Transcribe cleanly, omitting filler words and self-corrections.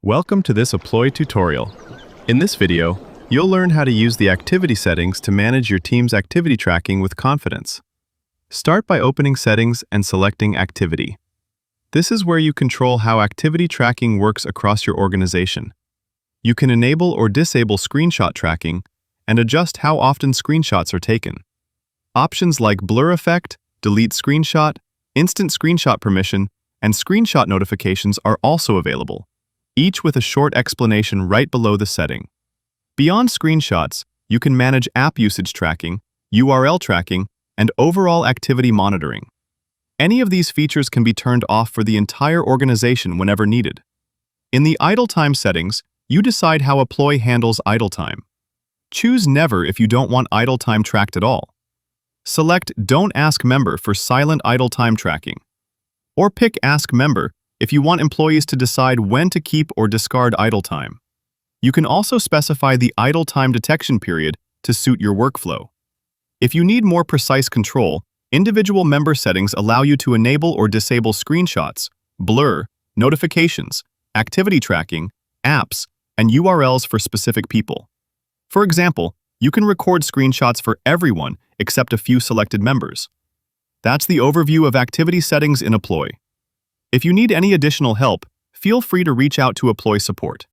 Welcome to this Apploye tutorial. In this video, you'll learn how to use the activity settings to manage your team's activity tracking with confidence. Start by opening Settings and selecting Activity. This is where you control how activity tracking works across your organization. You can enable or disable screenshot tracking and adjust how often screenshots are taken. Options like blur effect, delete screenshot, instant screenshot permission, and screenshot notifications are also available, each with a short explanation right below the setting. Beyond screenshots, you can manage app usage tracking, URL tracking, and overall activity monitoring. Any of these features can be turned off for the entire organization whenever needed. In the idle time settings, you decide how Apploye handles idle time. Choose Never if you don't want idle time tracked at all. Select Don't Ask Member for silent idle time tracking. Or pick Ask Member if you want employees to decide when to keep or discard idle time. You can also specify the idle time detection period to suit your workflow. If you need more precise control, individual member settings allow you to enable or disable screenshots, blur, notifications, activity tracking, apps, and URLs for specific people. For example, you can record screenshots for everyone except a few selected members. That's the overview of activity settings in Apploye. If you need any additional help, feel free to reach out to Apploye support.